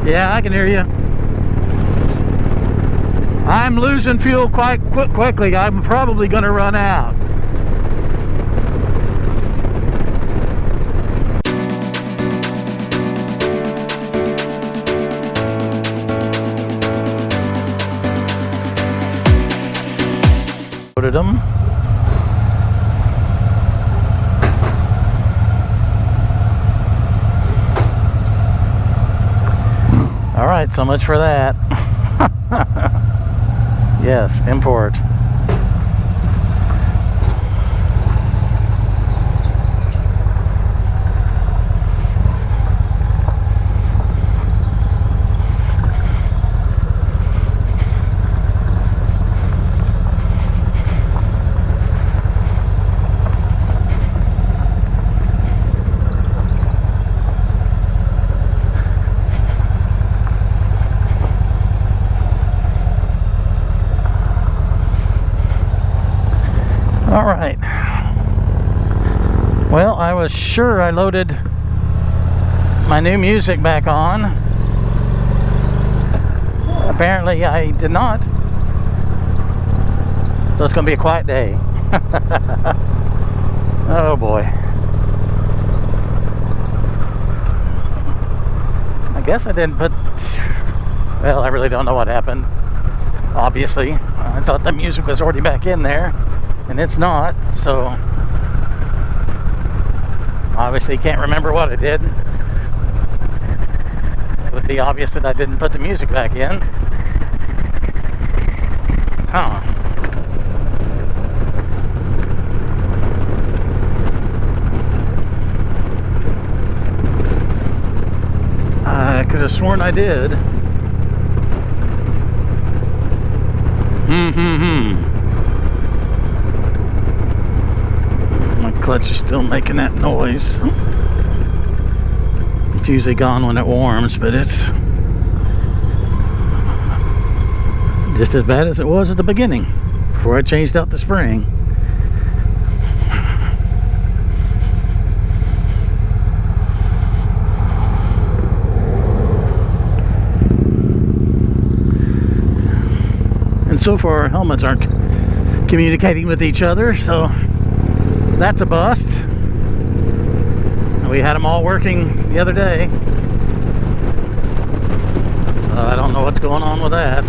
Yeah, I can hear you. I'm losing fuel quite quickly. I'm probably going to run out. Loaded them. All right, so much for that. Yes, import. All right. Well, I was sure I loaded my new music back on. Apparently I did not. So it's going to be a quiet day. Oh boy. I guess I didn't put... Well, I really don't know what happened. Obviously. I thought the music was already back in there. And it's not, so obviously can't remember what I did. It would be obvious that I didn't put the music back in. Huh. I could have sworn I did. Clutch is still making that noise. It's usually gone when it warms, but it's just as bad as it was at the beginning before I changed out the spring. And so far our helmets aren't communicating with each other, so that's a bust. We had them all working the other day, so I don't know what's going on with that.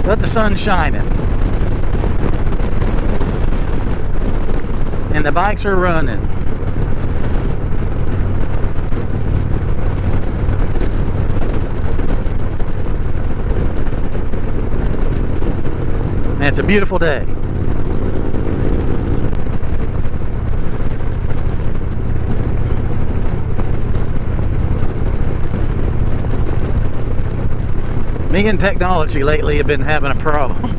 But the sun's shining and the bikes are running. And it's a beautiful day. Me and technology lately have been having a problem.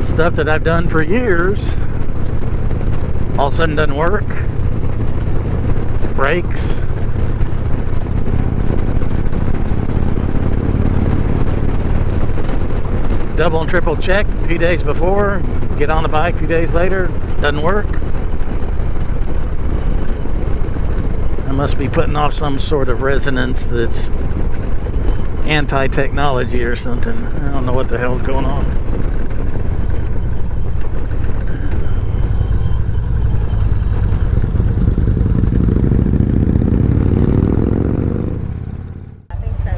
Stuff that I've done for years all of a sudden doesn't work. Breaks. Double and triple check a few days before, get on the bike a few days later, doesn't work. I must be putting off some sort of resonance that's anti-technology or something. I don't know what the hell's going on. I think so.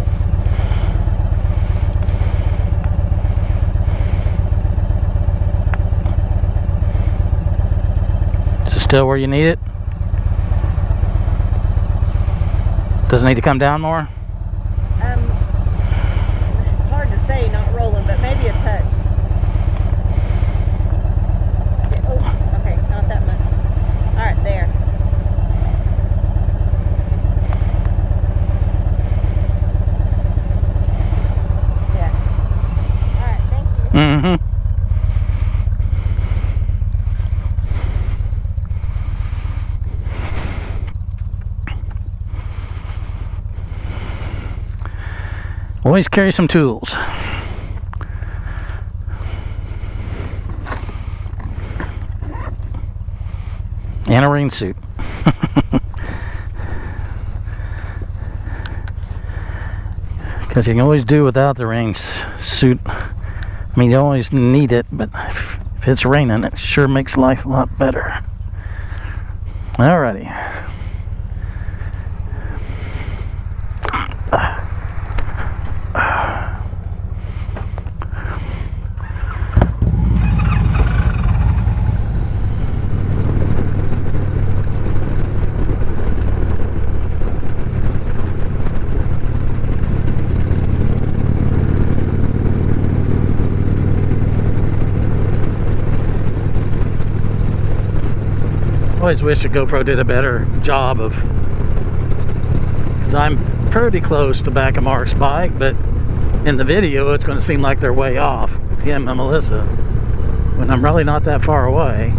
Is it still where you need it? Does it need to come down more? It's hard to say, not rolling, but maybe a touch. Yeah, oh, okay, not that much. All right, there. Yeah. All right, thank you. Mm-hmm. Always carry some tools. And a rain suit. because you can always do without the rain suit. I mean, you always need it, but if it's raining, it sure makes life a lot better. Alrighty. I always wish the GoPro did a better job of, because I'm pretty close to back of Mark's bike, but in the video it's going to seem like they're way off, him and Melissa, when I'm really not that far away.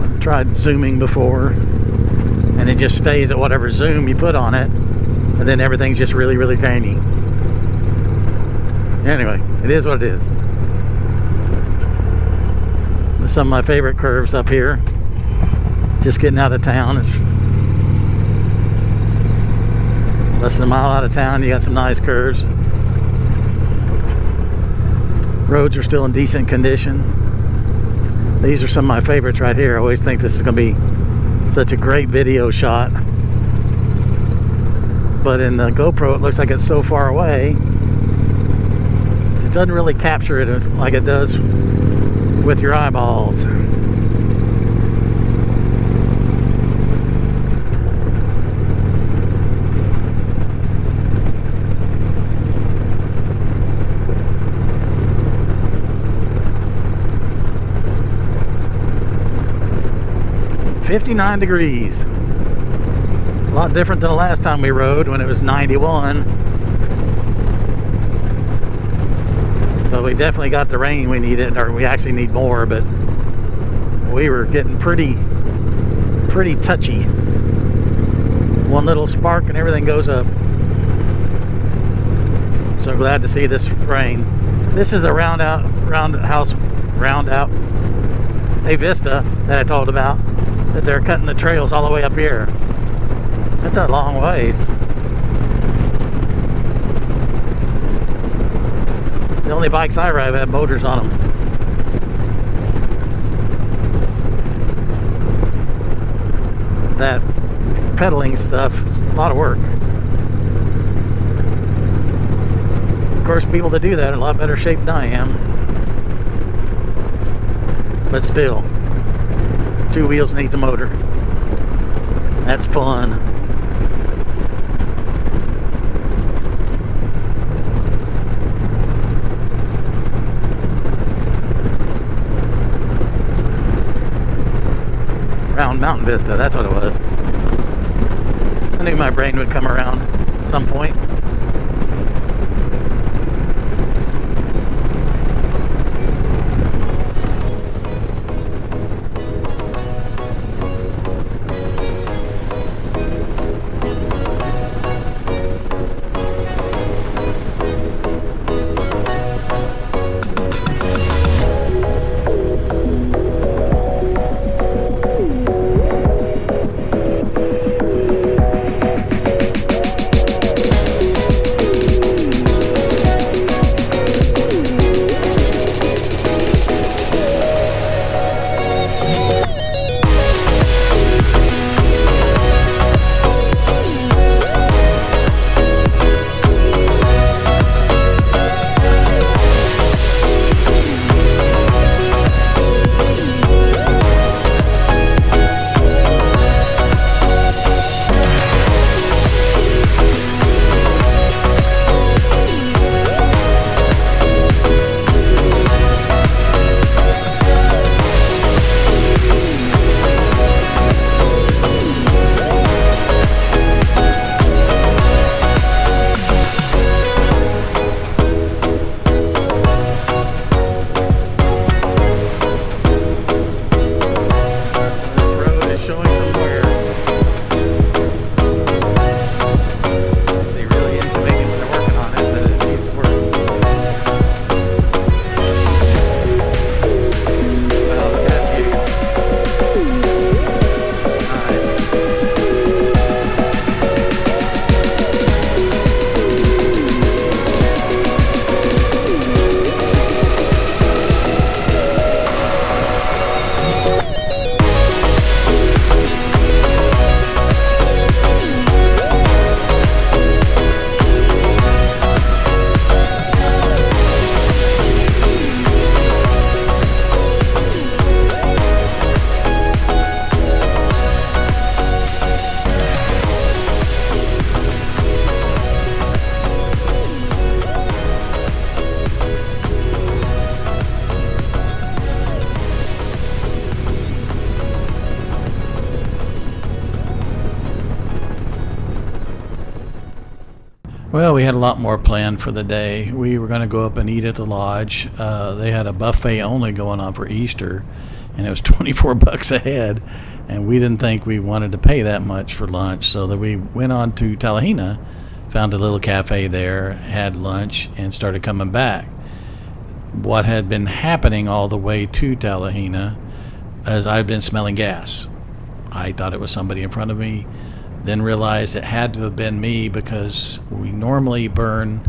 I've tried zooming before and it just stays at whatever zoom you put on it, and then everything's just really, really grainy. Anyway, it is what it is. Some of my favorite curves up here, just getting out of town. It's less than a mile out of town. You got some nice curves. Roads are still in decent condition. These are some of my favorites right here. I always think this is going to be such a great video shot, but in the GoPro it looks like it's so far away it doesn't really capture it like it does with your eyeballs. $59. A lot different than the last time we rode when it was 91. But we definitely got the rain we needed, or we actually need more, but we were getting pretty touchy. One little spark and everything goes up. So glad to see this rain. This is a roundout a vista that I told about, that they're cutting the trails all the way up here. That's a long ways. The only bikes I ride have motors on them. That pedaling stuff is a lot of work. Of course, people that do that are in a lot better shape than I am. But still, two wheels needs a motor. That's fun. Round Mountain Vista, that's what it was. I knew my brain would come around at some point. Well, we had a lot more planned for the day. We were going to go up and eat at the lodge. They had a buffet only going on for Easter, and it was $24 a head, and we didn't think we wanted to pay that much for lunch, so that we went on to Talihina, found a little cafe there, had lunch, and started coming back. What had been happening all the way to Talihina is I'd been smelling gas. I thought it was somebody in front of me, then realized it had to have been me, because we normally burn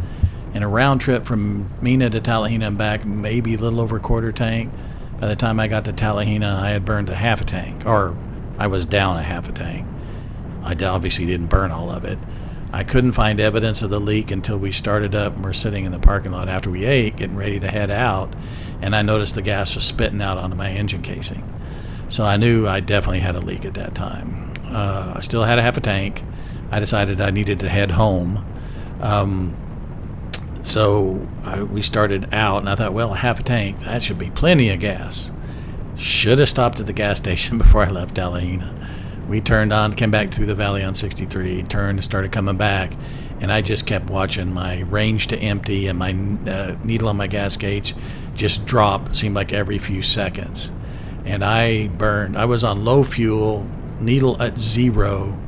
in a round trip from Mena to Talihina and back maybe a little over a quarter tank. By the time I got to Talihina, I had burned a half a tank, or I was down a half a tank. I obviously didn't burn all of it. I couldn't find evidence of the leak until we started up and we're sitting in the parking lot after we ate, getting ready to head out, and I noticed the gas was spitting out onto my engine casing. So I knew I definitely had a leak at that time. I still had a half a tank. I decided I needed to head home. We started out, and I thought, well, a half a tank, that should be plenty of gas. Should have stopped at the gas station before I left Talihina. We turned on, came back through the valley on 63, turned and started coming back, and I just kept watching my range to empty and my needle on my gas gauge just drop, seemed like every few seconds. And I was on low fuel, needle at 0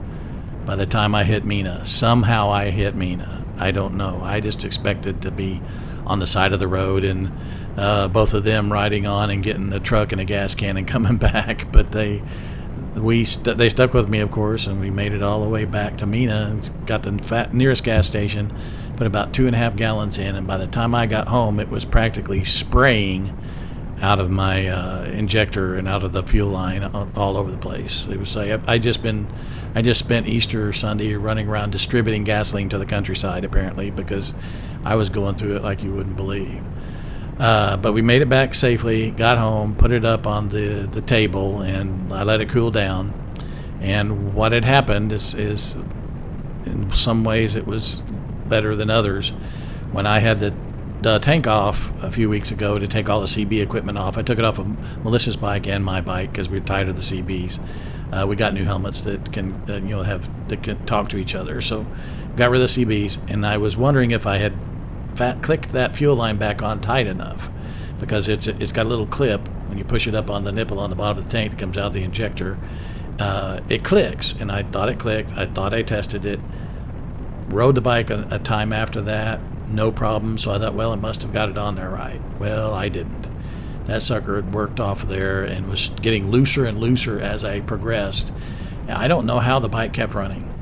by the time I hit Mena. Somehow I hit Mena. I don't know. I just expected to be on the side of the road and both of them riding on and getting the truck and a gas can and coming back. But they stuck with me, of course, and we made it all the way back to Mena and got the nearest gas station, put about 2.5 gallons in, and by the time I got home, it was practically spraying out of my injector and out of the fuel line all over the place. It was like I just spent Easter Sunday running around distributing gasoline to the countryside, apparently, because I was going through it like you wouldn't believe. But we made it back safely, got home, put it up on the table, and I let it cool down. And what had happened is in some ways it was better than others. When I had the tank off a few weeks ago to take all the CB equipment off, I took it off of Melissa's bike and my bike because we were tired of the CBs. We got new helmets that can talk to each other, so got rid of the CBs. And I was wondering if I had clicked that fuel line back on tight enough, because it's got a little clip when you push it up on the nipple on the bottom of the tank that comes out of the injector. It clicks, and I thought it clicked. I thought I tested it. Rode the bike a time after that, no problem. So I thought, well, it must have got it on there right. Well, I didn't. That sucker had worked off of there and was getting looser and looser as I progressed. Now, I don't know how the bike kept running.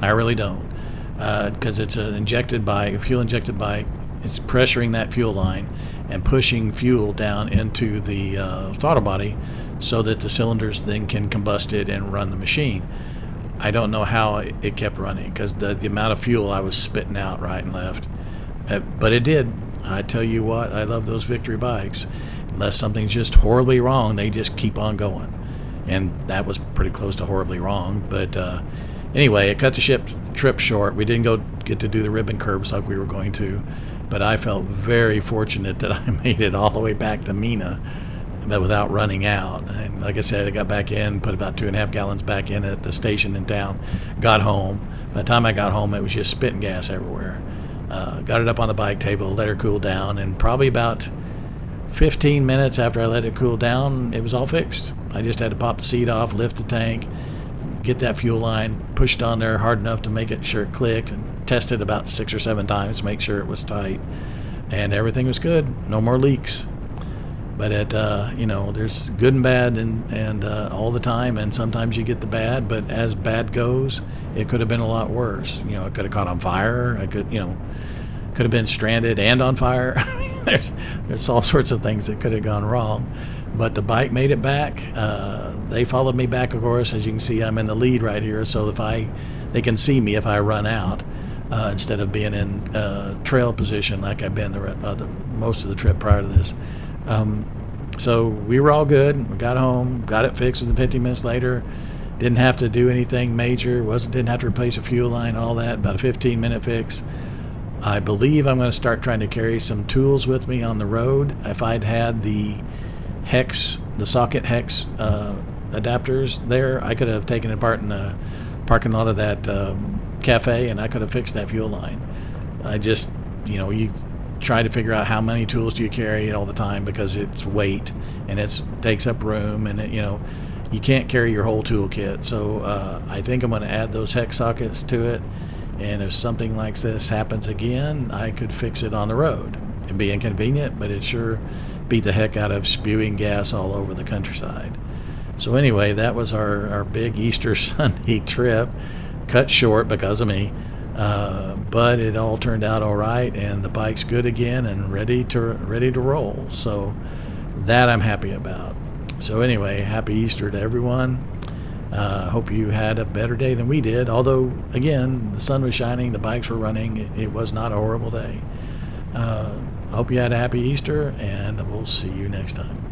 I really don't, because it's an injected bike, a fuel injected bike. It's pressuring that fuel line and pushing fuel down into the throttle body so that the cylinders then can combust it and run the machine. I don't know how it kept running, because the amount of fuel I was spitting out right and left. But it did. I tell you what, I love those Victory bikes. Unless something's just horribly wrong, they just keep on going. And that was pretty close to horribly wrong. But anyway, it cut the trip short. We didn't go get to do the ribbon curbs like we were going to. But I felt very fortunate that I made it all the way back to Mena, but without running out. And like I said, I got back in, put about 2.5 gallons back in at the station in town, got home. By the time I got home, it was just spitting gas everywhere. Got it up on the bike table, let her cool down, and probably about 15 minutes after I let it cool down, it was all fixed. I just had to pop the seat off, lift the tank, get that fuel line pushed on there hard enough to make it sure it clicked, and test it about 6 or 7 times to make sure it was tight. And everything was good. No more leaks. But there's good and bad and all the time, and sometimes you get the bad, but as bad goes, it could have been a lot worse. It could have caught on fire. I could have been stranded and on fire. There's all sorts of things that could have gone wrong. But the bike made it back. They followed me back, of course. As you can see, I'm in the lead right here, so they can see me if I run out, instead of being in trail position like I've been most of the trip prior to this. So we were all good. We got home, got it fixed within 15 minutes later. Didn't have to do anything major. Didn't have to replace a fuel line, all that. About a 15-minit fix. I believe I'm going to start trying to carry some tools with me on the road. If I'd had the socket hex adapters there, I could have taken it apart in the parking lot of that cafe, and I could have fixed that fuel line. I just, you try to figure out how many tools do you carry all the time, because it's weight and it takes up room, and you can't carry your whole toolkit. So I think I'm going to add those hex sockets to it, and if something like this happens again, I could fix it on the road. It'd be inconvenient, but it sure beat the heck out of spewing gas all over the countryside. So anyway, that was our big Easter Sunday trip, cut short because of me, but it all turned out all right, and the bike's good again and ready to roll. So that I'm happy about. So anyway, happy Easter to everyone. Hope you had a better day than we did. Although, again, the sun was shining, the bikes were running. It was not a horrible day. Hope you had a happy Easter, and we'll see you next time.